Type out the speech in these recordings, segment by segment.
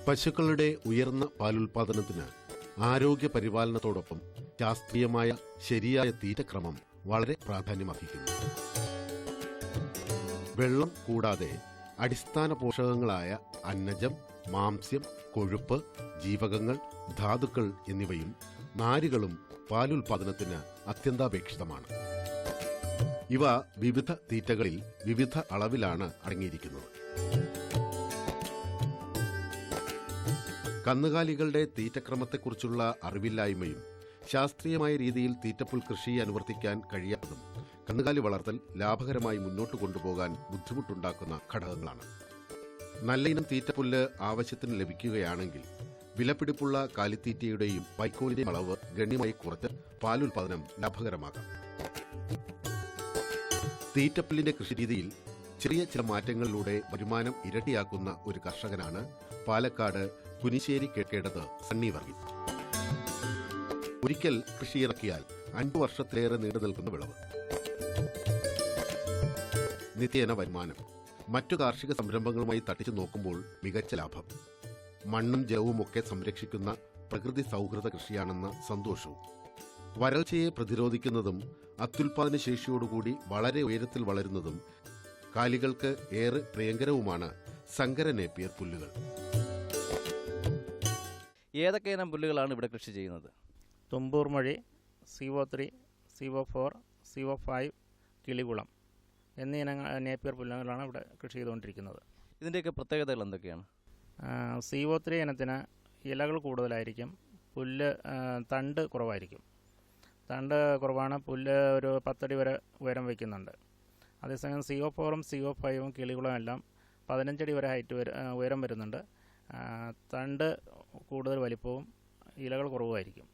പശുക്കളുടെ ഉയർന്ന പാലുൽപാദനത്തിന് ആരോഗ്യ പരിപാലനത്തോടൊപ്പം ശാസ്ത്രീയമായ ശരിയായ തീറ്റക്രമം വളരെ പ്രാധാന്യമർഹിക്കുന്നു. വെള്ളം കൂടാതെ അടിസ്ഥാന പോഷകങ്ങളായ അന്നജം, മാംസ്യം, കൊഴുപ്പ്, ജീവകങ്ങൾ, ധാതുക്കൾ എന്നിവയും നാരുകളും പാലുൽപാദനത്തിന് അത്യന്താപേക്ഷിതമാണ്. ഇവ വിവിധ തീറ്റകളിൽ വിവിധ അളവിലാണ് അടങ്ങിയിരിക്കുന്നത്. കന്നുകാലികളുടെ തീറ്റക്രമത്തെക്കുറിച്ചുള്ള അറിവില്ലായ്മയും ശാസ്ത്രീയമായ രീതിയിൽ തീറ്റപ്പുൽ കൃഷി അനുവർത്തിക്കാൻ കഴിയാത്തതും കന്നുകാലി വളർത്തൽ ലാഭകരമായി മുന്നോട്ട് കൊണ്ടുപോകാൻ ബുദ്ധിമുട്ടുണ്ടാക്കുന്ന ഘടകങ്ങളാണ്. നല്ല ഇനം തീറ്റപ്പുല്ല് ആവശ്യത്തിന് ലഭിക്കുകയാണെങ്കിൽ വിലപിടിപ്പുള്ള കാലിത്തീറ്റയുടെയും വൈക്കോലിന്റെയും അളവ് ഗണ്യമായി കുറച്ച് പാലുൽപാദനം ലാഭകരമാകാം. തീറ്റപ്പുല്ലിന്റെ കൃഷിരീതിയിൽ ചെറിയ ചില മാറ്റങ്ങളിലൂടെ വരുമാനം ഇരട്ടിയാക്കുന്ന ഒരു കർഷകനാണ് പാലക്കാട് കുനിശ്ശേരി കേക്കേടത്ത് സണ്ണി വർഗീസ്. ഒരിക്കൽ കൃഷിയിറക്കിയാൽ 5 വർഷത്തിലേറെ നീണ്ടു നിൽക്കുന്ന വിളവ്, നിത്യേന വരുമാനം, മറ്റു കാർഷിക സംരംഭങ്ങളുമായി തട്ടിച്ചു നോക്കുമ്പോൾ മികച്ച ലാഭം, മണ്ണും ജലവുമൊക്കെ സംരക്ഷിക്കുന്ന പ്രകൃതി സൗഹൃദ കൃഷിയാണെന്ന സന്തോഷവും, വരൾച്ചയെ പ്രതിരോധിക്കുന്നതും അത്യുൽപാദന ശേഷിയോടുകൂടി വളരെ ഉയരത്തിൽ വളരുന്നതും കാലികൾക്ക് ഏറെ പ്രിയങ്കരവുമാണ് സങ്കര നേപ്പിയർ പുല്ലുകൾ. ഏതൊക്കെ ഇനം പുല്ലുകളാണ് ഇവിടെ കൃഷി ചെയ്യുന്നത്? തുമ്പൂർ മൊഴി, CO3, CO4, CO5, കിളികുളം എന്നീ ഇനങ്ങൾ നേപ്പിയർ പുല്ലുകളാണ് ഇവിടെ കൃഷി ചെയ്തുകൊണ്ടിരിക്കുന്നത്. ഇതിൻ്റെയൊക്കെ പ്രത്യേകതകൾ എന്തൊക്കെയാണ്? CO3 ഇനത്തിന് ഇലകൾ കൂടുതലായിരിക്കും, പുല്ല് തണ്ട് കുറവായിരിക്കും. തണ്ട് കുറവാണ്, പുല്ല് ഒരു 10 അടി വരെ ഉയരം വയ്ക്കുന്നുണ്ട്. അതേസമയം CO4ഉം CO5ഉം കിളികുളം എല്ലാം 15 അടി വരെ ഉയരം വരുന്നുണ്ട്. തണ്ട് കൂടുതൽ വലിപ്പവും ഇലകൾ കുറവുമായിരിക്കും.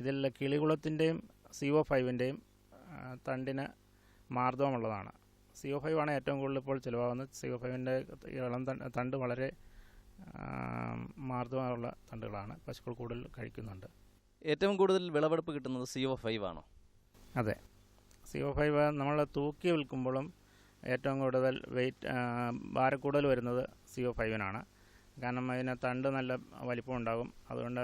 ഇതിൽ കിളികുളത്തിൻ്റെയും CO5ൻ്റെയും തണ്ടിന് മാർദ്ദവമുള്ളതാണ്. CO5 ആണ് ഏറ്റവും കൂടുതൽ ഇപ്പോൾ ചിലവാകുന്നത്. CO5ൻ്റെ ഇളം തണ്ട് വളരെ മാർദ്ദവമുള്ള തണ്ടുകളാണ്, പശുക്കൾ കൂടുതൽ കഴിക്കുന്നുണ്ട്. ഏറ്റവും കൂടുതൽ വിളവെടുപ്പ് കിട്ടുന്നത് CO5 ആണോ? അതെ, CO5 നമ്മൾ തൂക്കി വിൽക്കുമ്പോഴും ഏറ്റവും കൂടുതൽ ഭാരക്കൂടുതൽ വരുന്നത് CO5നാണ്. കാരണം അതിന് തണ്ട് നല്ല വലിപ്പം ഉണ്ടാകും, അതുകൊണ്ട്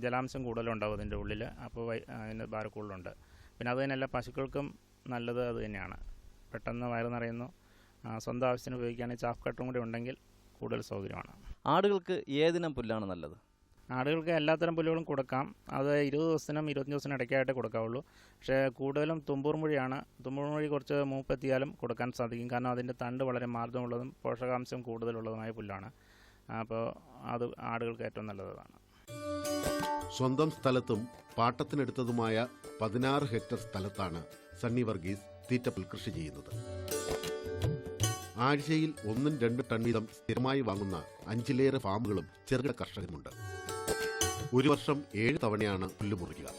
ജലാംശം കൂടുതലുണ്ടാകും അതിൻ്റെ ഉള്ളിൽ, അപ്പോൾ അതിന് ഭാരക്കൂടുതലുണ്ട്. പിന്നെ അത് തന്നെയല്ല, പശുക്കൾക്കും നല്ലത് അത് തന്നെയാണ്. പെട്ടെന്ന് വയറ് നിറയുന്നു. സ്വന്തം ആവശ്യത്തിന് ഉപയോഗിക്കുകയാണെങ്കിൽ ചാഫ് കട്ടറും കൂടി ഉണ്ടെങ്കിൽ കൂടുതൽ സൗകര്യമാണ്. ആടുകൾക്ക് ഏതിനം പുല്ലാണ് നല്ലത്? ആടുകൾക്ക് എല്ലാത്തരം പുല്ലുകളും കൊടുക്കാം. അത് 20 ദിവസത്തിനും 25 ദിവസത്തിനും ഇടയ്ക്കായിട്ടേ കൊടുക്കാവുള്ളൂ. പക്ഷേ കൂടുതലും തുമ്പൂർ മൊഴിയാണ്. തുമ്പൂർ മൊഴി കുറച്ച് മൂപ്പെത്തിയാലും കൊടുക്കാൻ സാധിക്കും. കാരണം അതിൻ്റെ തണ്ട് വളരെ മാർദ്ദമുള്ളതും പോഷകാംശം കൂടുതലുള്ളതുമായ പുല്ലാണ്. അപ്പോൾ അത് ആടുകൾക്ക് ഏറ്റവും നല്ലതാണ്. സ്വന്തം സ്ഥലത്തും പാട്ടത്തിനെടുത്തതുമായ 16 ഹെക്ടർ സ്ഥലത്താണ് സണ്ണി വർഗീസ് തീറ്റപ്പുൽ കൃഷി ചെയ്യുന്നത്. ആഴ്ചയിൽ 1-2 ടൺ വീതം സ്ഥിരമായി വാങ്ങുന്ന 5ലേറെ ഫാമുകളും ചെറുകിട കർഷകരുമുണ്ട്. ഒരു വർഷം 7 തവണയാണ് പുല്ല് മുറിക്കുക.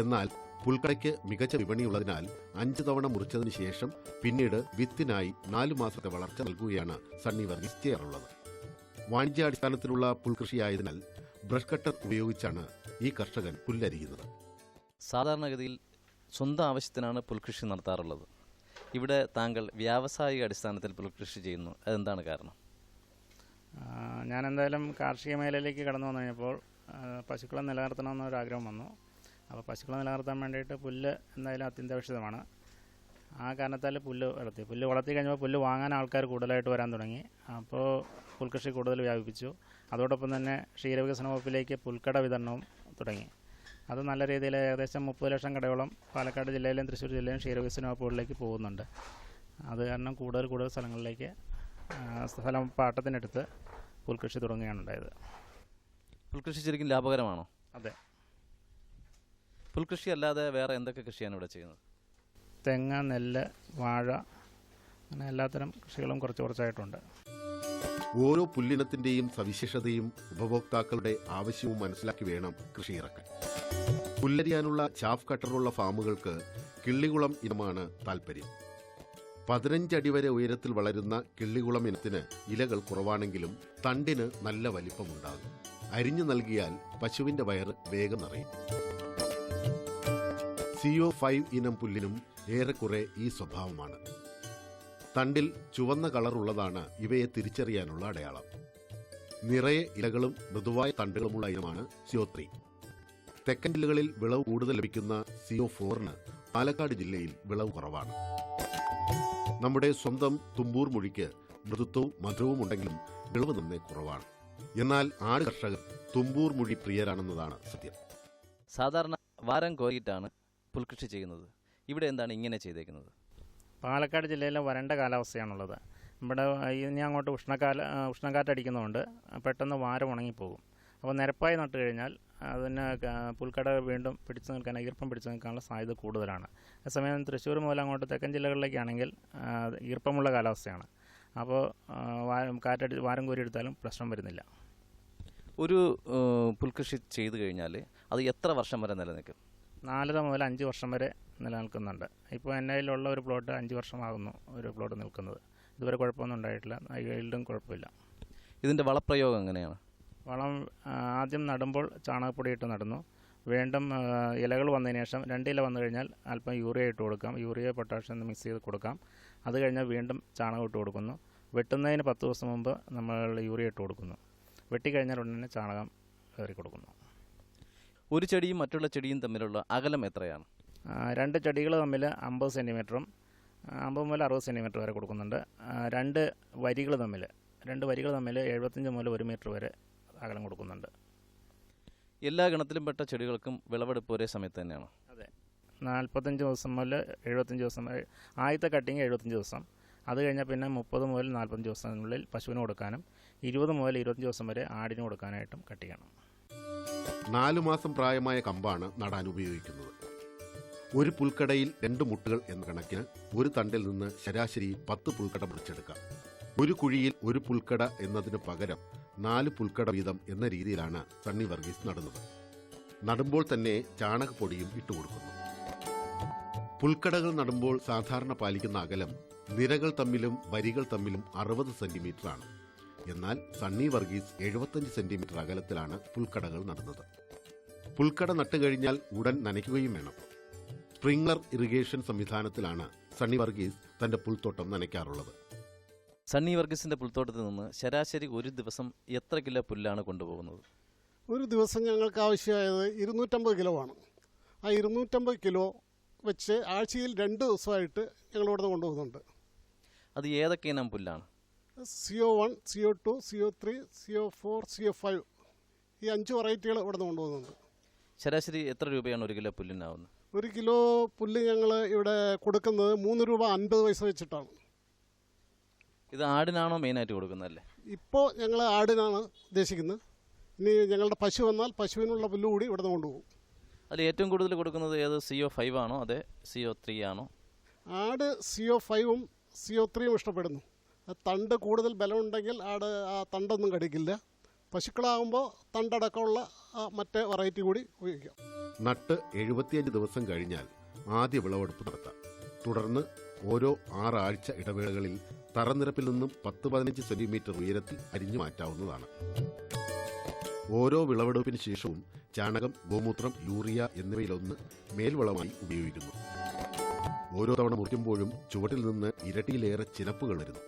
എന്നാൽ പുൽക്കടയ്ക്ക് മികച്ച വിപണിയുള്ളതിനാൽ 5 തവണ മുറിച്ചതിന് ശേഷം പിന്നീട് വിത്തിനായി 4 മാസത്തെ വളർച്ച നൽകുകയാണ് സണ്ണി വർഗീസ് ചെയ്യാറുള്ളത്. വാണിജ്യാടിസ്ഥാനത്തിലുള്ള പുൽകൃഷിയായതിനാൽ ബ്രഷ് കട്ടർ ഉപയോഗിച്ചാണ് ഈ കർഷകൻ പുല്ലരിയുന്നത്. സാധാരണഗതിയിൽ സ്വന്തം ആവശ്യത്തിനാണ് പുൽകൃഷി നടത്താറുള്ളത്. ഇവിടെ താങ്കൾ വ്യാവസായിക അടിസ്ഥാനത്തിൽ പുൽകൃഷി ചെയ്യുന്നു, അതെന്താണ് കാരണം? ഞാൻ എന്തായാലും കാർഷിക മേഖലയിലേക്ക് കടന്നു വന്നു കഴിഞ്ഞപ്പോൾ പശുക്കളെ നിലനിർത്തണമെന്നൊരാഗ്രഹം വന്നു. അപ്പോൾ പശുക്കളെ നിലനിർത്താൻ വേണ്ടിയിട്ട് പുല്ല് എന്തായാലും അത്യന്താപേക്ഷിതമാണ്. ആ കാരണത്താൽ പുല്ല് വളർത്തി കഴിഞ്ഞപ്പോൾ പുല്ല് വാങ്ങാൻ ആൾക്കാർ കൂടുതലായിട്ട് വരാൻ തുടങ്ങി. അപ്പോൾ പുൽകൃഷി കൂടുതൽ വ്യാപിപ്പിച്ചു. അതോടൊപ്പം തന്നെ ക്ഷീരവികസന വകുപ്പിലേക്ക് പുൽക്കട വിതരണവും തുടങ്ങി. അത് നല്ല രീതിയിൽ ഏകദേശം 30 ലക്ഷം കടയോളം പാലക്കാട് ജില്ലയിലും തൃശ്ശൂർ ജില്ലയിലും ക്ഷീരവികസന വകുപ്പുകളിലേക്ക് പോകുന്നുണ്ട്. അത് കാരണം കൂടുതൽ സ്ഥലങ്ങളിലേക്ക് സ്ഥലം പാട്ടത്തിനെടുത്ത് പുൽകൃഷി തുടങ്ങുകയാണ് ഉണ്ടായത്. പുൽകൃഷി ശരിക്കും ലാഭകരമാണോ? അതെ. പുൽകൃഷി അല്ലാതെ വേറെ എന്തൊക്കെ കൃഷിയാണ് ഇവിടെ ചെയ്യുന്നത്? തെങ്ങ്, നെല്ല്, വാഴ, അങ്ങനെ എല്ലാത്തരം കൃഷികളും കുറച്ചായിട്ടുണ്ട്. ഓരോ പുല്ലിനത്തിന്റെയും സവിശേഷതയും ഉപഭോക്താക്കളുടെ ആവശ്യവും മനസ്സിലാക്കി വേണം കൃഷി ഇറക്കാൻ. പുല്ലരിയാനുള്ള ചാഫ് കട്ടറുള്ള ഫാമുകൾക്ക് കിള്ളികുളം ഇനമാണ് താൽപ്പര്യം. 15 അടി വരെ ഉയരത്തിൽ വളരുന്ന കിള്ളികുളം ഇനത്തിന് ഇലകൾ കുറവാണെങ്കിലും തണ്ടിന് നല്ല വലിപ്പമുണ്ടാകും. അരിഞ്ഞു നൽകിയാൽ പശുവിന്റെ വയറ് വേഗം നിറയും. CO5 ഇനം പുല്ലിനും ഏറെക്കുറെ ഈ സ്വഭാവമാണ്. തണ്ടിൽ ചുവന്ന കളറുള്ളതാണ് ഇവയെ തിരിച്ചറിയാനുള്ള അടയാളം. നിറയെ ഇലകളും മൃദുവായ തണ്ടുകളുമുള്ള ഇനമാണ് CO3. തെക്കൻ ജില്ലകളിൽ വിളവ് കൂടുതൽ ലഭിക്കുന്ന CO4-ന് പാലക്കാട് ജില്ലയിൽ വിളവ് കുറവാണ്. നമ്മുടെ സ്വന്തം തുമ്പൂർ മുഴിക്ക് മൃദുത്വവും മധുരവും ഉണ്ടെങ്കിലും വിളവ് നന്നേ കുറവാണ്. എന്നാൽ ആട് കർഷകർ തുമ്പൂർ മുഴി പ്രിയരാണെന്നതാണ് സത്യം. സാധാരണ വാരം കോരിയിട്ടാണ് പുൽകൃഷി ചെയ്യുന്നത്. ഇവിടെ എന്താണ് ഇങ്ങനെ ചെയ്തേക്കുന്നത്? പാലക്കാട് ജില്ലയിലെ വരണ്ട കാലാവസ്ഥയാണുള്ളത്. ഇവിടെ ഇനി അങ്ങോട്ട് ഉഷ്ണക്കാറ്റടിക്കുന്നതുകൊണ്ട് പെട്ടെന്ന് വാരം ഉണങ്ങിപ്പോകും. അപ്പോൾ നിരപ്പായി നട്ട് കഴിഞ്ഞാൽ അതിന് പുൽക്കട വീണ്ടും പിടിച്ചു നിൽക്കാൻ, ഈർപ്പം പിടിച്ചു നിൽക്കാനുള്ള സാധ്യത കൂടുതലാണ്. അതേസമയം തൃശ്ശൂർ മുതൽ അങ്ങോട്ട് തെക്കൻ ജില്ലകളിലേക്കാണെങ്കിൽ ഈർപ്പമുള്ള കാലാവസ്ഥയാണ്. അപ്പോൾ വാരം കോരി എടുത്താലും പ്രശ്നം വരുന്നില്ല. ഒരു പുൽകൃഷി ചെയ്തു കഴിഞ്ഞാൽ അത് എത്ര വർഷം വരെ നിലനിൽക്കും? 4 മുതൽ 5 വർഷം വരെ നിലനിൽക്കുന്നുണ്ട്. ഇപ്പോൾ എൻ്റെ കയ്യിലുള്ള ഒരു പ്ലോട്ട് 5 വർഷമാകുന്നു ഒരു പ്ലോട്ട് നിൽക്കുന്നത്. ഇതുവരെ കുഴപ്പമൊന്നും ഉണ്ടായിട്ടില്ല. ഈൽഡും കുഴപ്പമില്ല. ഇതിൻ്റെ വളപ്രയോഗം എങ്ങനെയാണ്? വളം ആദ്യം നടുമ്പോൾ ചാണകപ്പൊടി ഇട്ട് നടുന്നു. വീണ്ടും ഇലകൾ വന്നതിന് ശേഷം 2 ഇല വന്നു കഴിഞ്ഞാൽ അല്പം യൂറിയ ഇട്ട് കൊടുക്കാം. യൂറിയ പൊട്ടാഷ്യം മിക്സ് ചെയ്ത് കൊടുക്കാം. അത് കഴിഞ്ഞാൽ വീണ്ടും ചാണകം ഇട്ട് കൊടുക്കുന്നു. വെട്ടുന്നതിന് 10 ദിവസം മുമ്പ് നമ്മൾ യൂറിയ ഇട്ട് കൊടുക്കുന്നു. വെട്ടിക്കഴിഞ്ഞാൽ ഉടനെ ചാണകം കയറി കൊടുക്കുന്നു. ഒരു ചെടിയും മറ്റുള്ള ചെടിയും തമ്മിലുള്ള അകലം എത്രയാണ്? 2 ചെടികൾ തമ്മിൽ 50 സെൻറ്റിമീറ്ററും 50 മുതൽ 60 സെൻറ്റിമീറ്റർ വരെ കൊടുക്കുന്നുണ്ട്. 2 വരികൾ തമ്മിൽ 75 മുതൽ 1 മീറ്റർ വരെ അകലം കൊടുക്കുന്നുണ്ട്. എല്ലാ ഗണത്തിലും പെട്ട ചെടികൾക്കും വിളവെടുപ്പ് ഒരേ സമയത്ത് തന്നെയാണ്? അതെ, 45 ദിവസം മുതൽ 75 ദിവസം. ആദ്യത്തെ കട്ടിങ് 75 ദിവസം. അത് കഴിഞ്ഞാൽ പിന്നെ 30 മുതൽ 45 ദിവസത്തിനുള്ളിൽ പശുവിന് കൊടുക്കാനും 20 മുതൽ 25 ദിവസം വരെ ആടിന് കൊടുക്കാനായിട്ടും കട്ട് ചെയ്യണം. 4 മാസം പ്രായമായ കമ്പാണ് നടാൻ ഉപയോഗിക്കുന്നത്. ഒരു പുൽക്കടയിൽ 2 മുട്ടുകൾ എന്ന കണക്കിന് ഒരു തണ്ടിൽ നിന്ന് ശരാശരി 10 പുൽക്കട മുറിച്ചെടുക്കാം. ഒരു കുഴിയിൽ ഒരു പുൽക്കട എന്നതിന് പകരം 4 പുൽക്കട വീതം എന്ന രീതിയിലാണ് സണ്ണി വർഗീസ് നടുന്നത്. നടുമ്പോൾ തന്നെ ചാണകപ്പൊടിയും ഇട്ടുകൊടുക്കുന്നു. പുൽക്കടകൾ നടുമ്പോൾ സാധാരണ പാലിക്കുന്ന അകലം നിരകൾ തമ്മിലും വരികൾ തമ്മിലും 60 സെന്റിമീറ്ററാണ്. എന്നാൽ സണ്ണി വർഗീസ് 75 സെന്റിമീറ്റർ അകലത്തിലാണ് പുൽക്കടകൾ നടുന്നത്. പുൽക്കട നട്ടുകഴിഞ്ഞാൽ ഉടൻ നനയ്ക്കുകയും വേണം. സ്പ്രിംഗ്ലർ ഇറിഗേഷൻ സംവിധാനത്തിലാണ് സണ്ണി വർഗീസ് തന്റെ പുൽത്തോട്ടം നനയ്ക്കാറുള്ളത്. സണ്ണി വർഗീസിന്റെ പുൽത്തോട്ടത്തിൽ നിന്ന് ശരാശരി ഒരു ദിവസം എത്ര കിലോ പുല്ലാണ് കൊണ്ടുപോകുന്നത്? ഒരു ദിവസം ഞങ്ങൾക്ക് ആവശ്യമായത് 250 കിലോ ആണ്. ആ 250 കിലോ വെച്ച് ആഴ്ചയിൽ 2 ദിവസമായിട്ട് ഞങ്ങളിവിടെ കൊണ്ടുപോകുന്നുണ്ട്. അത് ഏതൊക്കെ ഇനം പുല്ലാണ്? CO1, CO2, CO3, CO4, CO5 ഈ 5 വെറൈറ്റികൾ ഇവിടെ നിന്ന് കൊണ്ടുപോകുന്നുണ്ട്. ശരാശരി എത്ര രൂപയാണ് 1 കിലോ പുല്ലിനാവുന്നത്? 1 കിലോ പുല്ല് ഞങ്ങൾ ഇവിടെ കൊടുക്കുന്നത് 3 രൂപ 50 പൈസ വെച്ചിട്ടാണ്. ഇത് ആടിനാണോ മെയിനായിട്ട് കൊടുക്കുന്നതല്ലേ? ഇപ്പോൾ ഞങ്ങൾ ആടിനാണ് ഉദ്ദേശിക്കുന്നത്. ഇനി ഞങ്ങളുടെ പശു വന്നാൽ പശുവിനുള്ള പുല്ല് കൂടി ഇവിടെ നിന്ന് കൊണ്ടുപോകും. അതിൽ ഏറ്റവും കൂടുതൽ കൊടുക്കുന്നത് ഏത്? CO5 ആണോ അതെ CO3 ആണോ? ആട് CO5ഉം CO3ഉം ഇഷ്ടപ്പെടുന്നു. തണ്ട് കൂടുതൽ ബലമുണ്ടെങ്കിൽ ആട് ആ തണ്ടൊന്നും കടിക്കില്ല. പശുക്കളാകുമ്പോൾ തണ്ടടക്കമുള്ള മറ്റേ വെറൈറ്റി കൂടി ഉപയോഗിക്കാം. നട്ട് 75 ദിവസം കഴിഞ്ഞാൽ ആദ്യ വിളവെടുപ്പ് നടത്താം. തുടർന്ന് ഓരോ 6 ആഴ്ച ഇടവേളകളിൽ തറനിരപ്പിൽ നിന്നും 10-15 സെന്റിമീറ്റർ ഉയരത്തിൽ അരിഞ്ഞു മാറ്റാവുന്നതാണ്. ഓരോ വിളവെടുപ്പിന് ശേഷവും ചാണകം, ഗോമൂത്രം, യൂറിയ എന്നിവയിലൊന്ന് മേൽവളമായി ഉപയോഗിക്കുന്നു. ഓരോ തവണ മുറിക്കുമ്പോഴും ചുവട്ടിൽ നിന്ന് ഇരട്ടിയിലേറെ ചിനപ്പുകൾ വരുന്നു.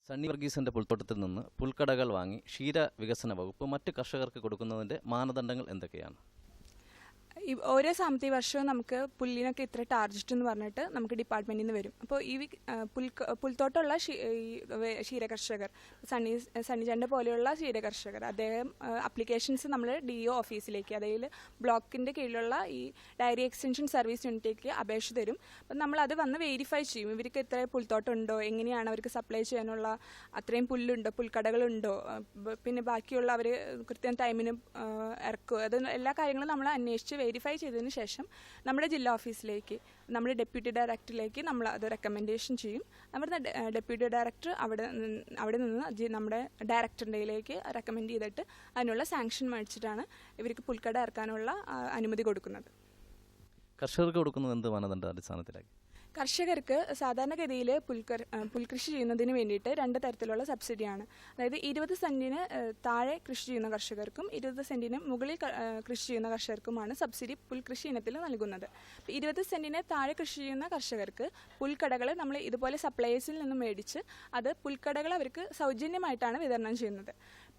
സണ്ണി വർഗീസിന്റെ പുൽത്തോട്ടത്തിൽ നിന്ന് പുൽക്കടകൾ വാങ്ങി ക്ഷീര വികസന വകുപ്പ് മറ്റ് കർഷകർക്ക് കൊടുക്കുന്നതിന്റെ മാനദണ്ഡങ്ങൾ എന്തൊക്കെയാണ്? ഓരോ സാമ്പത്തിക വർഷവും നമുക്ക് പുല്ലിനൊക്കെ ഇത്ര ടാർജറ്റ് എന്ന് പറഞ്ഞിട്ട് നമുക്ക് ഡിപ്പാർട്ട്മെൻറ്റിൽ നിന്ന് വരും. അപ്പോൾ ഈ പുൽത്തോട്ടമുള്ള ക്ഷീരകർഷകർ, സണ്ണിചണ്ട പോലെയുള്ള ക്ഷീരകർഷകർ, അദ്ദേഹം അപ്ലിക്കേഷൻസ് നമ്മൾ DO ഓഫീസിലേക്ക്, അതായത് ബ്ലോക്കിൻ്റെ കീഴിലുള്ള ഈ ഡയറി എക്സ്റ്റൻഷൻ സർവീസ് യൂണിറ്റിലേക്ക് അപേക്ഷ തരും. അപ്പം നമ്മളത് വന്ന് വെരിഫൈ ചെയ്യും. ഇവർക്ക് ഇത്ര പുൽത്തോട്ടം ഉണ്ടോ, എങ്ങനെയാണ് അവർക്ക് സപ്ലൈ ചെയ്യാനുള്ള അത്രയും പുല്ലുണ്ടോ, പുൽക്കടകളുണ്ടോ, പിന്നെ ബാക്കിയുള്ള അവർ കൃത്യം ടൈമിന് ഇറക്കുമോ, അത് എല്ലാ കാര്യങ്ങളും നമ്മൾ അന്വേഷിച്ച് വെരിഫൈ ചെയ്തതിന് ശേഷം നമ്മുടെ ജില്ലാ ഓഫീസിലേക്ക്, നമ്മുടെ ഡെപ്യൂട്ടി ഡയറക്ടറിലേക്ക് നമ്മൾ അത് റെക്കമെൻഡേഷൻ ചെയ്യും. നമ്മുടെ ഡെപ്യൂട്ടി ഡയറക്ടർ അവിടെ നിന്ന് നമ്മുടെ ഡയറക്ടറിൻ്റെയിലേക്ക് റെക്കമെൻഡ് ചെയ്തിട്ട് അതിനുള്ള സാങ്ഷൻ മേടിച്ചിട്ടാണ് ഇവർക്ക് പുൽക്കട ഇറക്കാനുള്ള അനുമതി കൊടുക്കുന്നത്. കർഷകർക്ക് കൊടുക്കുന്നത് എന്ത് മാനദണ്ഡ അടിസ്ഥാനത്തിലാക്കി? കർഷകർക്ക് സാധാരണഗതിയിൽ പുൽകൃഷി ചെയ്യുന്നതിന് വേണ്ടിയിട്ട് 2 തരത്തിലുള്ള സബ്സിഡിയാണ്. അതായത് 20 സെൻറ്റിന് താഴെ കൃഷി ചെയ്യുന്ന കർഷകർക്കും 20 സെൻറ്റിന് മുകളിൽ കൃഷി ചെയ്യുന്ന കർഷകർക്കുമാണ് സബ്സിഡി പുൽകൃഷി ഇനത്തിൽ നൽകുന്നത്. 20 സെൻറ്റിന് താഴെ കൃഷി ചെയ്യുന്ന കർഷകർക്ക് പുൽക്കടകൾ നമ്മൾ ഇതുപോലെ സപ്ലൈസിൽ നിന്ന് മേടിച്ച് അത് പുൽക്കടകൾ അവർക്ക് സൗജന്യമായിട്ടാണ് വിതരണം ചെയ്യുന്നത്.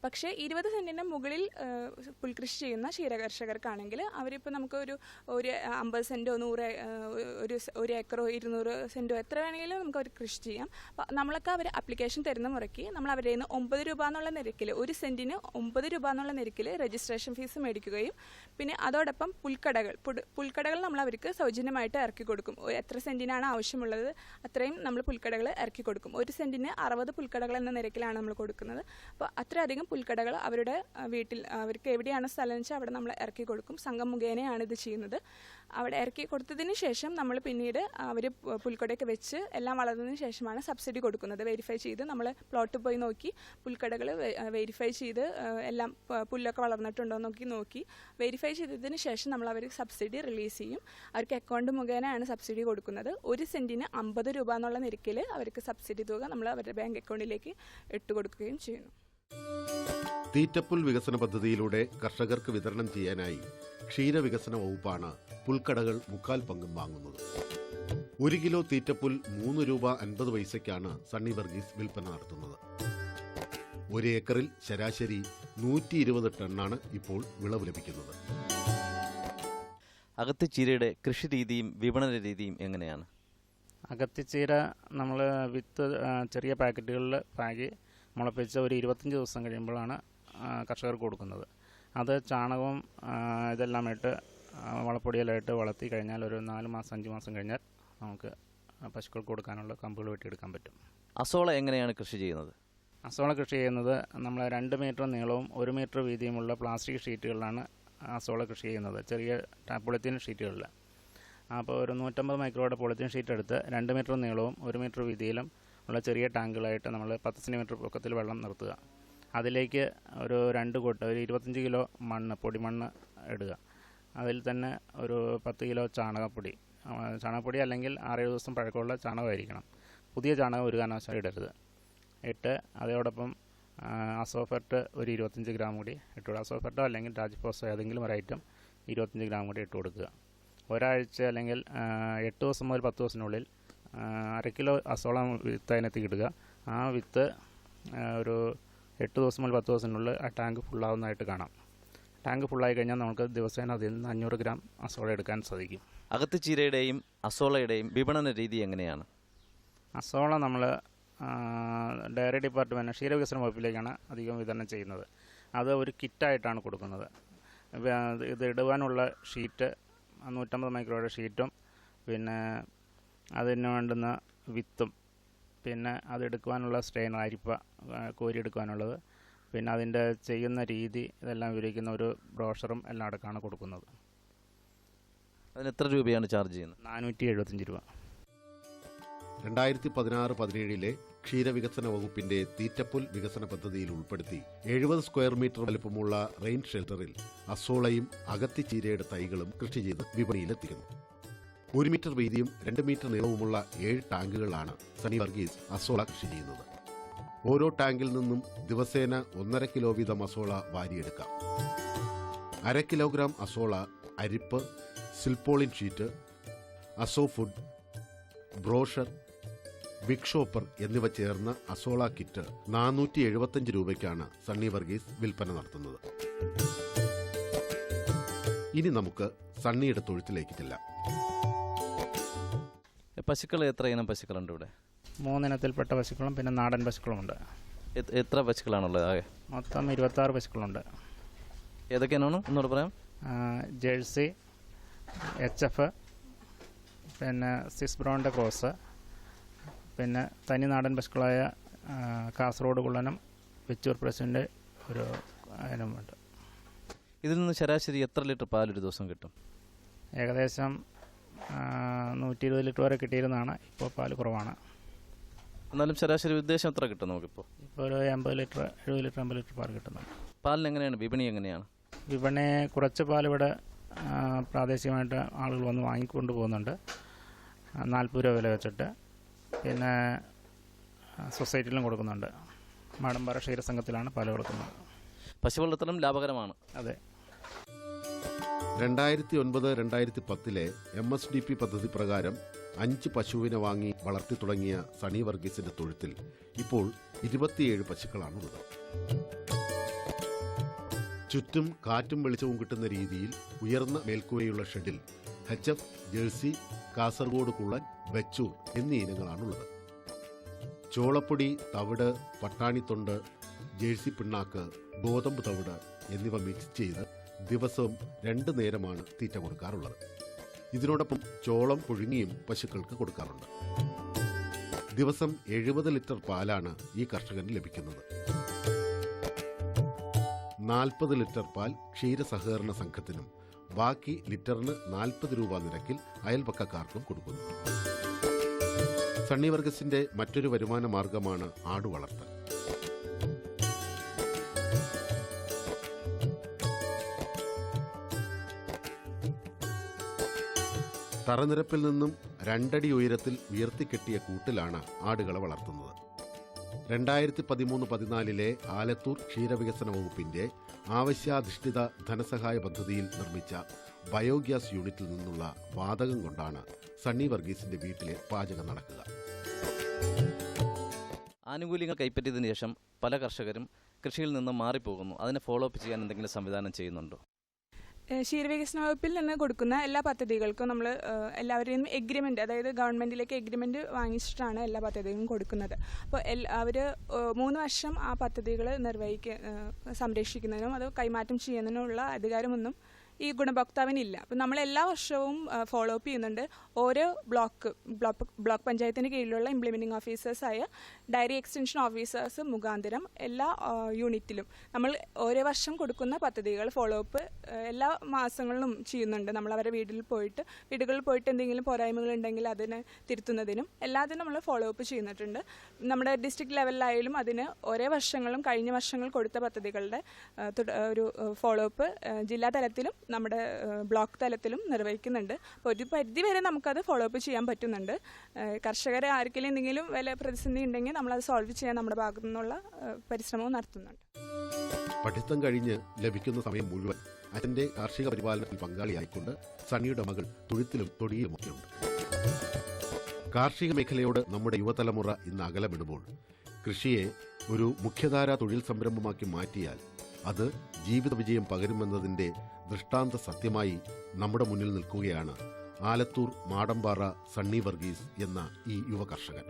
പക്ഷേ 20 സെൻറ്റിന് മുകളിൽ പുൽകൃഷി ചെയ്യുന്ന ക്ഷീരകർഷകർക്കാണെങ്കിൽ അവരിപ്പോൾ നമുക്ക് ഒരു 50 സെൻറ്റോ 100 ഏക്കറോ 200 സെൻറ്റോ എത്ര വേണമെങ്കിലും നമുക്ക് അവർ കൃഷി ചെയ്യാം. അപ്പോൾ നമ്മളൊക്കെ അവർ അപ്ലിക്കേഷൻ തരുന്ന മുറയ്ക്ക് നമ്മൾ അവരുടെ നിന്ന് 9 രൂപ എന്നുള്ള നിരക്കിൽ 1 സെൻറ്റിന് 9 രൂപ എന്നുള്ള നിരക്കിൽ രജിസ്ട്രേഷൻ ഫീസ് മേടിക്കുകയും പിന്നെ അതോടൊപ്പം പുൽക്കടകൾ നമ്മൾ അവർക്ക് സൗജന്യമായിട്ട് ഇറക്കി കൊടുക്കും. എത്ര സെൻറ്റിനാണ് ആവശ്യമുള്ളത് അത്രയും നമ്മൾ പുൽക്കടകൾ ഇറക്കി കൊടുക്കും. 1 സെൻറ്റിന് 60 പുൽക്കടകൾ എന്ന നിരക്കിലാണ് നമ്മൾ കൊടുക്കുന്നത്. അപ്പോൾ അത്രയധികം പുൽക്കടകൾ അവരുടെ വീട്ടിൽ അവർക്ക് എവിടെയാണ് സ്ഥലം വെച്ചാൽ അവിടെ നമ്മൾ ഇറക്കി കൊടുക്കും. സംഘം മുഖേനയാണ് ഇത് ചെയ്യുന്നത്. അവിടെ ഇറക്കി കൊടുത്തതിന് ശേഷം നമ്മൾ പിന്നീട് അവർ പുൽക്കടയൊക്കെ വെച്ച് എല്ലാം വളർന്നതിന് ശേഷമാണ് സബ്സിഡി കൊടുക്കുന്നത്. വെരിഫൈ ചെയ്ത് നമ്മൾ പ്ലോട്ടിൽ പോയി നോക്കി പുൽക്കടകൾ വെരിഫൈ ചെയ്ത് എല്ലാം പുല്ലൊക്കെ വളർന്നിട്ടുണ്ടോ നോക്കി വെരിഫൈ ചെയ്തതിന് ശേഷം നമ്മൾ അവർക്ക് സബ്സിഡി റിലീസ് ചെയ്യും. അവർക്ക് അക്കൗണ്ട് മുഖേനയാണ് സബ്സിഡി കൊടുക്കുന്നത്. 1 സെൻറ്റിന് 50 രൂപ എന്നുള്ള നിരക്കിൽ അവർക്ക് സബ്സിഡി തുക നമ്മൾ അവരുടെ ബാങ്ക് അക്കൗണ്ടിലേക്ക് ഇട്ട് കൊടുക്കുകയും ചെയ്യുന്നു. തീറ്റപ്പുൽ വികസന പദ്ധതിയിലൂടെ കർഷകർക്ക് വിതരണം ചെയ്യാനായി ക്ഷീരവികസന വകുപ്പാണ് പുൽക്കടകൾ 3/4 പങ്കും വാങ്ങുന്നത്. 1 കിലോ തീറ്റപ്പുൽ 3 രൂപ 50 പൈസയ്ക്കാണ് സണ്ണി വർഗീസ് വിൽപ്പന നടത്തുന്നത്. 1 ഏക്കറിൽ ശരാശരി 120 ടണ്ണാണ് ഇപ്പോൾ വിളവ് ലഭിക്കുന്നത്. അകത്തിച്ചീരയുടെ കൃഷി രീതിയും വിപണന രീതിയും എങ്ങനെയാണ്? അകത്തിച്ചീര നമ്മൾ വിത്ത് ചെറിയ പാക്കറ്റുകളിൽ പാകി മുളപ്പിച്ച് ഒരു 25 ദിവസം കഴിയുമ്പോഴാണ് കർഷകർക്ക് കൊടുക്കുന്നത്. അത് ചാണകവും ഇതെല്ലാം ഇട്ട് വളപ്പൊടിയെല്ലാം ഇട്ട് വളർത്തി കഴിഞ്ഞാൽ ഒരു 4 മാസം 5 മാസം കഴിഞ്ഞാൽ നമുക്ക് പശുക്കൾക്ക് കൊടുക്കാനുള്ള കമ്പുകൾ വെട്ടിയെടുക്കാൻ പറ്റും. അസോള എങ്ങനെയാണ് കൃഷി ചെയ്യുന്നത്? അസോള കൃഷി ചെയ്യുന്നത് നമ്മൾ 2 മീറ്റർ നീളവും 1 മീറ്റർ വീതിയുമുള്ള പ്ലാസ്റ്റിക് ഷീറ്റുകളിലാണ് അസോള കൃഷി ചെയ്യുന്നത്. ചെറിയ പോളിത്തീൻ ഷീറ്റുകളിൽ. അപ്പോൾ ഒരു 150 മൈക്രോയുടെ പോളിത്തീൻ ഷീറ്റ് എടുത്ത് 2 മീറ്റർ നീളവും 1 മീറ്റർ വീതിയിലും ഉള്ള ചെറിയ ടാങ്കുകളായിട്ട് നമ്മൾ 10 സെൻറ്റിമീറ്റർ പൊക്കത്തിൽ വെള്ളം നിർത്തുക. അതിലേക്ക് ഒരു 2 കൊട്ട് ഒരു 25 കിലോ മണ്ണ് പൊടിമണ്ണ് ഇടുക. അതിൽ തന്നെ ഒരു 10 കിലോ ചാണകപ്പൊടി അല്ലെങ്കിൽ 6-7 ദിവസം പഴക്കമുള്ള ചാണകമായിരിക്കണം. പുതിയ ചാണകം ഒരു കാരണവശാലും ഇടരുത്. ഇട്ട് അതോടൊപ്പം അസോഫെർട്ട് ഒരു 25 ഗ്രാം കൂടി ഇട്ടുകൊടുക്കുക. അസോഫെർട്ടോ അല്ലെങ്കിൽ രാജ്ഫോസോ ഏതെങ്കിലും ഒരു ഐറ്റം 25 ഗ്രാം കൂടി ഇട്ട് കൊടുക്കുക. ഒരാഴ്ച അല്ലെങ്കിൽ 8 ദിവസം മുതൽ 10 ദിവസത്തിനുള്ളിൽ 1/2 കിലോ അസോള വിത്ത് അതിനകത്ത് ഇടുക. ആ വിത്ത് ഒരു 8 ദിവസം മുതൽ 10 ദിവസത്തിനുള്ളിൽ ആ ടാങ്ക് ഫുള്ളാവുന്നതായിട്ട് കാണാം. ടാങ്ക് ഫുള്ളായി കഴിഞ്ഞാൽ നമുക്ക് ദിവസേന അതിൽ നിന്ന് 500 ഗ്രാം അസോള എടുക്കാൻ സാധിക്കും. അകത്തിച്ചീരയുടെയും അസോളയുടെയും വിപണന രീതി എങ്ങനെയാണ്? അസോള നമ്മൾ ഡയറി ഡിപ്പാർട്ട്മെൻറ്റ് ക്ഷീരവികസന വകുപ്പിലേക്കാണ് അധികം വിതരണം ചെയ്യുന്നത്. അത് ഒരു കിറ്റായിട്ടാണ് കൊടുക്കുന്നത്. ഇത് ഇടുവാനുള്ള ഷീറ്റ് 150 മൈക്രോയുടെ ഷീറ്റും പിന്നെ അതിന് വേണ്ടുന്ന വിത്തും പിന്നെ അതെടുക്കുവാനുള്ള സ്ട്രെയിൻ അരിപ്പ കോരിയെടുക്കുവാനുള്ളത് പിന്നെ അതിൻ്റെ ചെയ്യുന്ന രീതി ഇതെല്ലാം വിവരിക്കുന്ന ഒരു ബ്രോഷറും എല്ലാം അടക്കമാണ് കൊടുക്കുന്നത്. അതിന് എത്ര രൂപയാണ് ചാർജ് ചെയ്യുന്നത്? 475 രൂപ. 2016-17 ക്ഷീരവികസന വകുപ്പിന്റെ തീറ്റപ്പുൽ വികസന പദ്ധതിയിൽ ഉൾപ്പെടുത്തി 70 സ്ക്വയർ മീറ്റർ വലുപ്പമുള്ള റെയിൻ ഷെൽട്ടറിൽ അസോളയും അകത്തിച്ചീരയുടെ തൈകളും കൃഷി ചെയ്ത് വിപണിയിലെത്തിക്കുന്നു. 1 മീറ്റർ വീതിയും 2 മീറ്റർ നീളവുമുള്ള 7 ടാങ്കുകളാണ് സണ്ണി വർഗീസ് അസോള കൃഷി ചെയ്യുന്നത്. ഓരോ ടാങ്കിൽ നിന്നും ദിവസേന 1.5 കിലോ വീതം അസോള വാരിയെടുക്കാം. 1/2 കിലോഗ്രാം അസോള, അരിപ്പ്, silpaulin sheet, azo food, brochure, big shopper എന്നിവ ചേർന്ന അസോള കിറ്റ് 475 രൂപയ്ക്കാണ് സണ്ണി വർഗീസ് വിൽപ്പന നടത്തുന്നത്. ഇനി നമുക്ക് സണ്ണിയുടെ തൊഴുത്തിലേക്ക് ചെല്ലാം. പശുക്കൾ എത്ര ഇനം പശുക്കളുണ്ട് ഇവിടെ? 3 ഇനത്തിൽപ്പെട്ട പശുക്കളും പിന്നെ നാടൻ പശുക്കളുമുണ്ട്. എത്ര പശുക്കളാണുള്ളത് ആകെ? മൊത്തം 26 പശുക്കളുണ്ട്. ഏതൊക്കെയാണോ ഒന്നുകൂടെ പറയാം? ജേഴ്സി, HF, പിന്നെ സിസ് ബ്രൗണിൻ്റെ ക്രോസ്, പിന്നെ തനി നാടൻ പശുക്കളായ കാസർഗോഡ് കുള്ളനും വെച്ചൂർ പ്രസിൻ്റെ ഒരു ഇനമുണ്ട്. ഇതിൽ നിന്ന് ശരാശരി എത്ര ലിറ്റർ പാൽ ഒരു ദിവസം കിട്ടും? ഏകദേശം 120 ലിറ്റർ വരെ കിട്ടിയിരുന്നതാണ്. ഇപ്പോൾ പാൽ കുറവാണ്. എന്നാലും ശരാശരി ഉദ്ദേശം എത്ര കിട്ടും നമുക്കിപ്പോൾ? ഇപ്പോൾ ഒരു 80 ലിറ്റർ 80 ലിറ്റർ പാൽ കിട്ടുന്നുണ്ട്. പാലിന് എങ്ങനെയാണ് വിപണി എങ്ങനെയാണ്? വിപണി കുറച്ച് പാലിവിടെ പ്രാദേശികമായിട്ട് ആളുകൾ വന്ന് വാങ്ങിക്കൊണ്ട് പോകുന്നുണ്ട്. 40 രൂപ വില വെച്ചിട്ട്. പിന്നെ സൊസൈറ്റിയിലും കൊടുക്കുന്നുണ്ട്. മാടമ്പാറ ക്ഷീരസംഘത്തിലാണ് പാല് കൊടുക്കുന്നത്. പശുവളർത്തലും ലാഭകരമാണ്. അതെ. 2009-2010 MSDP പദ്ധതി പ്രകാരം 5 പശുവിനെ വാങ്ങി വളർത്തി തുടങ്ങിയ സണ്ണി വർഗീസിന്റെ തൊഴുത്തിൽ ഇപ്പോൾ 27 പശുക്കളാണുള്ളത്. ചുറ്റും കാറ്റും വെളിച്ചവും കിട്ടുന്ന രീതിയിൽ ഉയർന്ന മേൽക്കൂരയുള്ള ഷെഡിൽ HF, ജേഴ്സി, കാസർഗോഡ് കുള്ളൻ, വെച്ചൂർ എന്നീ ഇനങ്ങളാണുള്ളത്. ചോളപ്പൊടി, തവിട്, പട്ടാണിത്തൊണ്ട്, ജേഴ്സി പിണ്ണാക്ക്, ഗോതമ്പ് തവിട് എന്നിവ മിക്സ് ചെയ്ത് ദിവസവും 2 നേരമാണ് തീറ്റ കൊടുക്കാറുള്ളത്. ഇതിനോടൊപ്പം ചോളം പുഴുങ്ങിയും പശുക്കൾക്ക് കൊടുക്കാറുണ്ട്. ദിവസം 70 ലിറ്റർ പാലാണ് ഈ കർഷകന് ലഭിക്കുന്നത്. 40 ലിറ്റർ പാൽ ക്ഷീരസഹകരണ സംഘത്തിനും ബാക്കി ലിറ്ററിന് 40 രൂപ നിരക്കിൽ അയൽപക്കക്കാർക്കും കൊടുക്കുന്നു. സണ്ണി വർഗീസിന്റെ മറ്റൊരു വരുമാന മാർഗമാണ് ആടുവളർത്തൽ. തറനിരപ്പിൽ നിന്നും 2 അടി ഉയരത്തിൽ ഉയർത്തിക്കെട്ടിയ കൂട്ടിലാണ് ആടുകളെ വളർത്തുന്നത്. 2013-14 ആലത്തൂർ ക്ഷീരവികസന വകുപ്പിന്റെ ആവശ്യാധിഷ്ഠിത ധനസഹായ പദ്ധതിയിൽ നിർമ്മിച്ച ബയോഗ്യാസ് യൂണിറ്റിൽ നിന്നുള്ള വാതകം കൊണ്ടാണ് സണ്ണി വർഗീസിന്റെ വീട്ടിലെ പാചകം നടക്കുക. ആനുകൂല്യങ്ങൾ കൈപ്പറ്റിയതിനു ശേഷം പല കർഷകരും കൃഷിയിൽ നിന്ന് മാറിപ്പോകുന്നു. അതിനെ ഫോളോ അപ്പ് ചെയ്യാൻ എന്തെങ്കിലും സംവിധാനം ചെയ്യുന്നുണ്ടോ? ക്ഷീരവികസന വകുപ്പിൽ നിന്ന് കൊടുക്കുന്ന എല്ലാ പദ്ധതികൾക്കും നമ്മൾ എല്ലാവരെയും എഗ്രിമെൻറ്റ്, അതായത് ഗവൺമെൻറ്റിലേക്ക് എഗ്രിമെൻറ്റ് വാങ്ങിച്ചിട്ടാണ് എല്ലാ പദ്ധതികളും കൊടുക്കുന്നത്. അപ്പോൾ അവർ 3 വർഷം ആ പദ്ധതികൾ സംരക്ഷിക്കുന്നതിനും അത് കൈമാറ്റം ചെയ്യുന്നതിനുള്ള അധികാരമൊന്നും ഈ ഗുണഭോക്താവിനില്ല. അപ്പം നമ്മൾ എല്ലാ വർഷവും ഫോളോ അപ്പ് ചെയ്യുന്നുണ്ട്. ഓരോ ബ്ലോക്ക് പഞ്ചായത്തിന് കീഴിലുള്ള ഇംപ്ലിമെൻറ്റിംഗ് ഓഫീസേഴ്സായ ഡയറി എക്സ്റ്റൻഷൻ ഓഫീസേഴ്സ് മുഖാന്തരം എല്ലാ യൂണിറ്റിലും നമ്മൾ ഓരോ വർഷം കൊടുക്കുന്ന പദ്ധതികൾ ഫോളോ അപ്പ് എല്ലാ മാസങ്ങളിലും ചെയ്യുന്നുണ്ട്. നമ്മൾ അവരുടെ വീടുകളിൽ പോയിട്ട് എന്തെങ്കിലും പോരായ്മകളുണ്ടെങ്കിൽ അതിനെ തിരുത്തുന്നതിനും എല്ലാത്തിനും നമ്മൾ ഫോളോ അപ്പ് ചെയ്യുന്നിട്ടുണ്ട്. നമ്മുടെ ഡിസ്ട്രിക്ട് ലെവലിലായാലും അതിന് ഓരോ വർഷങ്ങളും കഴിഞ്ഞ വർഷങ്ങൾ കൊടുത്ത പദ്ധതികളുടെ ഒരു ഫോളോ അപ്പ് ജില്ലാ തലത്തിലും നമ്മുടെ ബ്ലോക്ക് തലത്തിലും നിർവഹിക്കുന്നുണ്ട്. അപ്പോൾ ഒരു പരിധി വരെ നമുക്കത് ഫോളോ അപ്പ് ചെയ്യാൻ പറ്റുന്നുണ്ട്. കർഷകരെ ആർക്കെങ്കിലും എന്തെങ്കിലും വില പ്രതിസന്ധി ഉണ്ടെങ്കിൽ നമ്മളത് സോൾവ് ചെയ്യാൻ നമ്മുടെ ഭാഗത്തു നിന്നുള്ള പരിശ്രമവും നടത്തുന്നുണ്ട്. പഠിത്തം കഴിഞ്ഞ് ലഭിക്കുന്ന സമയം മുഴുവൻ അച്ഛന്റെ കാർഷിക പരിപാലനത്തിൽ പങ്കാളിയായിക്കൊണ്ട് സണ്ണിയുടെ മകൾ തൊഴുത്തിലും തൊടിയിലുമൊക്കെയുണ്ട്. കാർഷിക മേഖലയോട് നമ്മുടെ യുവതലമുറ ഇന്ന് അകലമിടുമ്പോൾ കൃഷിയെ ഒരു മുഖ്യധാരാ തൊഴിൽ സംരംഭമാക്കി മാറ്റിയാൽ അത് ജീവിത വിജയം പകരുമെന്നതിന്റെ ദൃഷ്ടാന്ത സത്യമായി നമ്മുടെ മുന്നിൽ നിൽക്കുകയാണ് ആലത്തൂർ മാടമ്പാറ സണ്ണി വർഗീസ് എന്ന ഈ യുവ കർഷകൻ.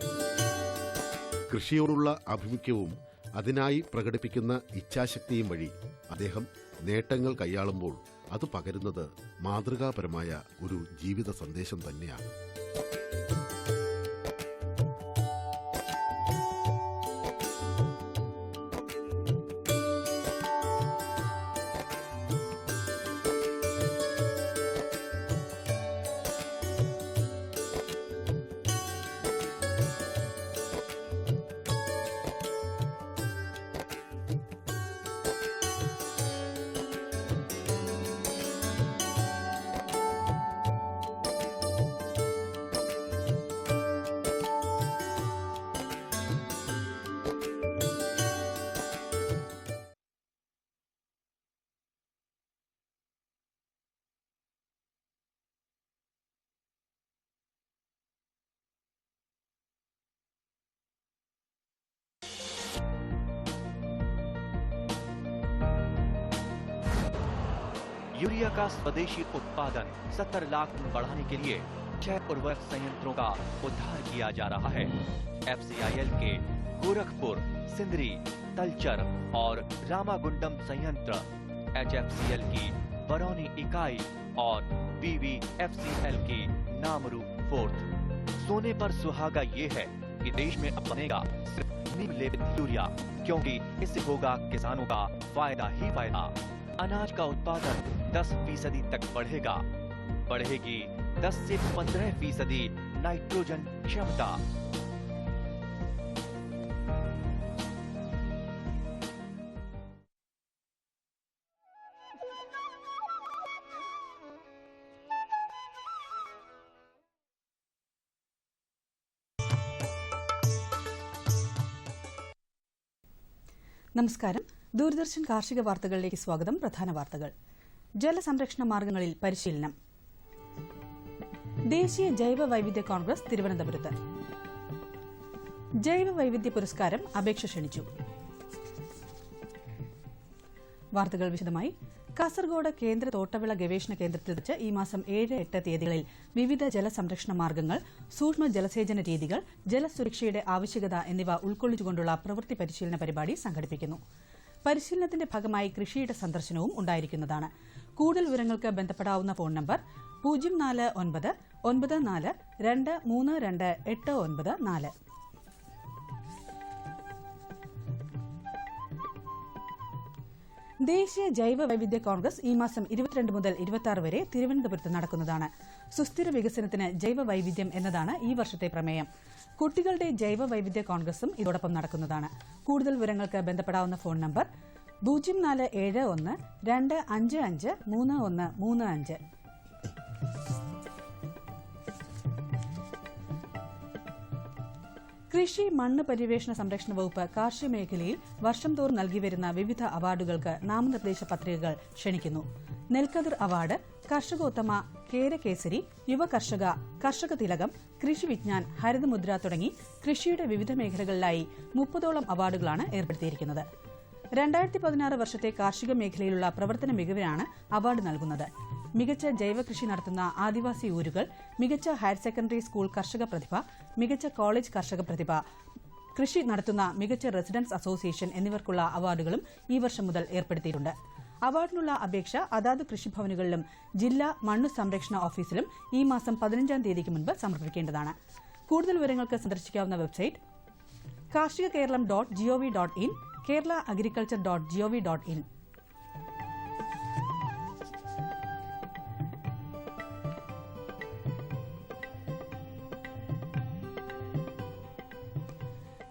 കൃഷിയോടുള്ള ആഭിമുഖ്യവും അതിനായി പ്രകടിപ്പിക്കുന്ന ഇച്ഛാശക്തിയും വഴി അദ്ദേഹം നേട്ടങ്ങൾ കൈയാളുമ്പോൾ അത് പകരുന്നത് മാതൃകാപരമായ ഒരു ജീവിത സന്ദേശം തന്നെയാണ്. यूरिया का स्वदेशी उत्पादन 70 लाख टन बढ़ाने के लिए 6 उर्वरक संयंत्रों का उद्धार किया जा रहा है। FCIL के गोरखपुर, सिंदरी, तलचर और रामागुंडम संयंत्र, HFCL की बरौनी इकाई और BVFCL की नामरू फोर्थ। सोने पर सुहागा ये है कि देश में अब बनेगा सिर्फ नीम लेपित यूरिया, क्योंकि इससे होगा किसानों का फायदा ही फायदा। अनाज का उत्पादन 10% तक बढ़ेगी 10 से 15% नाइट्रोजन क्षमता। നമസ്കാരം. ദൂരദർശൻ കാർഷിക വാർത്തകളിലേക്ക് സ്വാഗതം. പ്രധാന വാർത്തകൾ. ജലസംരക്ഷണ മാർഗങ്ങളിൽ പരിശീലനം. ദേശീയ ജൈവ വൈവിധ്യ കോൺഗ്രസ് തിരുവനന്തപുരത്ത്. ജൈവ വൈവിധ്യ പുരസ്കാരം അപേക്ഷ ക്ഷണിച്ചു. വാർത്തകൾ വിശദമായി. കാസർഗോഡ് കേന്ദ്ര തോട്ടവിള ഗവേഷണ കേന്ദ്രത്തിൽ വെച്ച് ഈ മാസം 7-8 തീയതികളിൽ വിവിധ ജലസംരക്ഷണ മാർഗങ്ങൾ, സൂക്ഷ്മ ജലസേചന രീതികൾ, ജലസുരക്ഷയുടെ ആവശ്യകത എന്നിവ ഉൾക്കൊള്ളിച്ചുകൊണ്ടുള്ള പ്രവൃത്തി പരിശീലന പരിപാടി സംഘടിപ്പിക്കുന്നു. പരിശീലനത്തിന്റെ ഭാഗമായി കൃഷിയുടെ സന്ദർശനവും ഉണ്ടായിരിക്കുന്നതാണ്. കൂടുതൽ വിവരങ്ങൾക്ക് ബന്ധപ്പെടാവുന്ന ഫോൺ നമ്പർ 049 94 232 894. ദേശീയ ജൈവ വൈവിധ്യ കോൺഗ്രസ് ഈ മാസം 22 മുതൽ 26 വരെ തിരുവനന്തപുരത്ത് നടക്കുന്നതാണ്. സുസ്ഥിര വികസനത്തിന് ജൈവ വൈവിധ്യം എന്നതാണ് ഈ വർഷത്തെ പ്രമേയം. കുട്ടികളുടെ ജൈവ വൈവിധ്യ കോൺഗ്രസും ഇതോടൊപ്പം നടക്കുന്നതാണ്. കൂടുതൽ വിവരങ്ങൾക്ക് ബന്ധപ്പെടാവുന്ന ഫോൺ നമ്പർ 0471 255 3135. കൃഷി, മണ്ണ് പര്യവേഷണ സംരക്ഷണ വകുപ്പ് കാർഷിക മേഖലയിൽ വർഷം തോറും നൽകിവരുന്ന വിവിധ അവാർഡുകൾക്ക് നാമനിർദ്ദേശ പത്രികകൾ ക്ഷണിക്കുന്നു. നെൽക്കതിർ അവാർഡ്, കർഷകോത്തമ, കേരകേസരി, യുവ കർഷക, കർഷക തിലകം, കൃഷി വിജ്ഞാൻ, ഹരിതമുദ്ര തുടങ്ങി കൃഷിയുടെ വിവിധ മേഖലകളിലായി 30ഓളം അവാർഡുകളാണ് ഏർപ്പെടുത്തിയിരിക്കുന്നത്. 2016 വർഷത്തെ കാർഷിക മേഖലയിലുള്ള പ്രവർത്തന മികവിനാണ് അവാർഡ് നൽകുന്നത്. മികച്ച ജൈവ കൃഷി നടത്തുന്ന ആദിവാസി ഊരുകൾ, മികച്ച ഹയർ സെക്കൻഡറി സ്കൂൾ കർഷക പ്രതിഭ, മികച്ച കോളേജ് കർഷക പ്രതിഭ, കൃഷി നടത്തുന്ന മികച്ച റെസിഡൻസ് അസോസിയേഷൻ എന്നിവർക്കുള്ള അവാർഡുകളും ഈ വർഷം മുതൽ ഏർപ്പെടുത്തിയിട്ടുണ്ട്. അവാർഡിനുള്ള അപേക്ഷ അതാത് കൃഷിഭവനുകളിലും ജില്ലാ മണ്ണു സംരക്ഷണ ഓഫീസിലും ഈ മാസം 15-ാം തീയതിക്ക് മുൻപ് സമർപ്പിക്കേണ്ടതാണ്. കൂടുതൽ വിവരങ്ങൾക്ക് സന്ദർശിക്കാവുന്ന വെബ്സൈറ്റ് karshigakeeralam.gov.in, keralaagriculture.gov.in.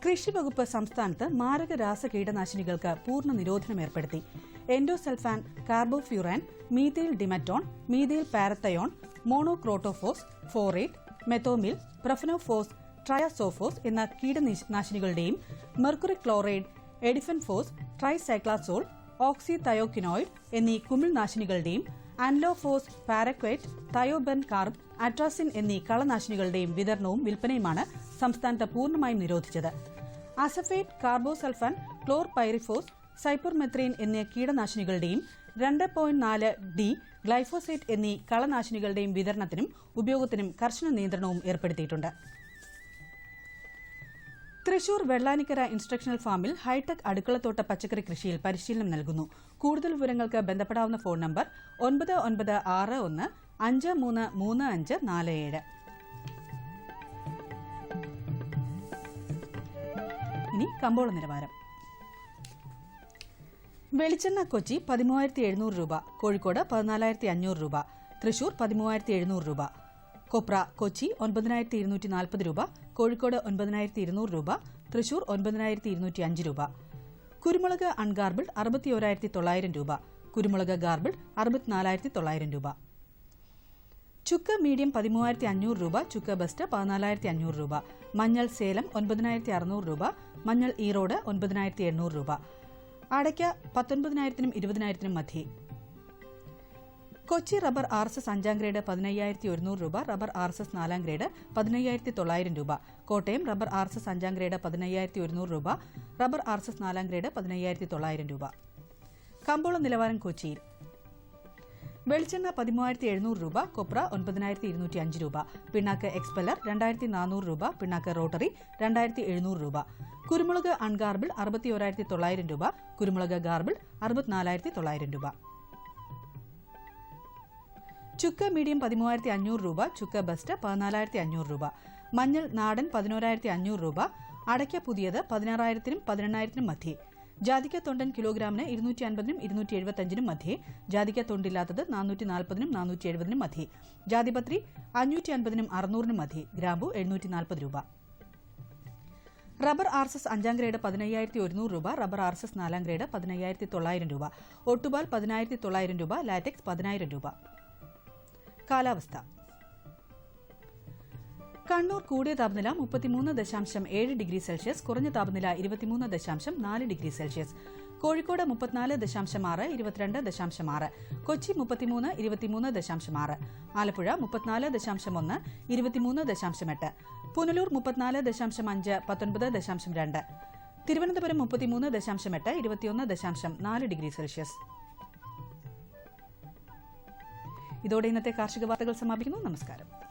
കൃഷി വകുപ്പ് സംസ്ഥാനത്ത് മാരക രാസ കീടനാശിനികൾക്ക് പൂർണ്ണ നിരോധനം ഏർപ്പെടുത്തി. Endosulfan, carbofuran, methyl demeton, methyl parathion, monocrotophos, phorate, methomyl, profenofos, triazophos എന്ന കീടനാശിനികളുടെയും മെർക്കുറി ക്ലോറൈഡ്, എഡിഫൻഫോസ്, ട്രൈസൈക്ലാസോൾ, ഓക്സി തയോക്കിനോയിഡ് എന്നീ കുമിൾനാശിനികളുടെയും ആൻലോഫോസ്, പാരക്വേറ്റ്, തയോബെൻ കാർബ്, അട്രാസിൻ എന്നീ കളനാശിനികളുടെയും വിതരണവും വിൽപ്പനയുമാണ് സംസ്ഥാനത്ത് പൂർണ്ണമായും നിരോധിച്ചത്. അസഫേറ്റ്, കാർബോസൾഫാൻ, ക്ലോർ പൈറിഫോസ്, സൈപ്പർമെത്രീൻ എന്നീ കീടനാശിനികളുടെയും 2.4-D ഗ്ലൈഫോസേറ്റ് എന്നീ കളനാശിനികളുടെയും വിതരണത്തിനും ഉപയോഗത്തിനും കർശന നിയന്ത്രണവും ഏർപ്പെടുത്തിയിട്ടുണ്ട്. തൃശൂർ വെള്ളാനിക്കര ഇൻസ്ട്രക്ഷണൽ ഫാമിൽ ഹൈടെക് അടുക്കളത്തോട്ട പച്ചക്കറി കൃഷിയിൽ പരിശീലനം നൽകുന്നു. കൂടുതൽ വിവരങ്ങൾക്ക് ബന്ധപ്പെടാവുന്ന ഫോൺ നമ്പർ 9961 533547. ഇനി കമ്പോള നിലവാരം. വെളിച്ചെണ്ണ കൊച്ചി 13,700 രൂപ, കോഴിക്കോട് 14,500 രൂപ, തൃശൂർ 13,700 രൂപ. കൊപ്ര കൊച്ചി 9,240 രൂപ, കോഴിക്കോട് 9,200 രൂപ, തൃശൂർ 9,205 രൂപ. കുരുമുളക് അൺഗാർബിൾഡ് 61,900 രൂപ, കുരുമുളക് ഗാർബിൾഡ് 64,900 രൂപ. ചുക്ക് മീഡിയം 13,500 രൂപ, ചുക്ക് ബെസ്റ്റ് 14,500 രൂപ. മഞ്ഞൾ സേലം 9,600 രൂപ, മഞ്ഞൾ ഈറോഡ് 9,800 രൂപ. അടയ്ക്ക 19,000-നും 20,000-നും മധ്യേ. കൊച്ചി റബ്ബർ RSS 5ാം ഗ്രേഡ് 15,100 രൂപ, റബ്ബർ RSS 4ാം ഗ്രേഡ് 15,900 രൂപ. കോട്ടയം റബ്ബർ RSS 5ാം ഗ്രേഡ് 15,100 രൂപ, റബ്ബർ RSS 4ാം ഗ്രേഡ് 15,900 രൂപ. കമ്പോള നിലവാരം കൊച്ചിയിൽ. വെളിച്ചെണ്ണ 13,700 രൂപ, കൊപ്ര 9,205 രൂപ, പിണ്ണാക്ക് എക്സ്പെല്ലർ 2,400 രൂപ, പിണ്ണാക്ക് റോട്ടറി 2,700 രൂപ. കുരുമുളക് അൺഗാർബിൾഡ് 61,900 രൂപ, കുരുമുളക് ഗാർബിൾഡ് 64,900 രൂപ. ചുക്ക് മീഡിയം 13,500 രൂപ, ചുക്ക് ബെസ്റ്റ് 14,500 രൂപ. മഞ്ഞൾ നാടൻ 11,500 രൂപ, അടയ്ക്ക പുതിയത് 16,000-നും 18,000-നും മധ്യേ. ജാതിക്ക തൊണ്ടൻ കിലോഗ്രാമിന് 250-നും 275-നും മധ്യേ. ജാതിക്ക തൊണ്ടില്ലാത്തത് 440-നും 470-നും മധ്യേ. ജാതിപത്രി 550-നും 600-നും മധ്യേ. ഗ്രാമ്പു 740 രൂപ. റബ്ബർ RSS 5ാം ഗ്രേഡ് 15,100 രൂപ, റബ്ബർ RSS 4ാം ഗ്രേഡ് 15,900 രൂപ. ഒട്ടുപാൽ 10,900 രൂപ, ലാറ്റക്സ് 10,000 രൂപ. കാലാവസ്ഥ. കണ്ണൂർ കൂടിയ താപനില 33.7 ഡിഗ്രി സെൽഷ്യസ്, കുറഞ്ഞ താപനില 23.4 degree Celsius. Kozhikode 34.6, 22.6. Kochi 33, 23.6. Alappuzha 34.1, 23.8. Punalur 34.5, 19.2. Thiruvananthapuram 33.8, 21.4 degree Celsius. ഇതോടെ ഇന്നത്തെ കാർഷിക വാർത്തകൾ സമാപിക്കുന്നു. നമസ്കാരം.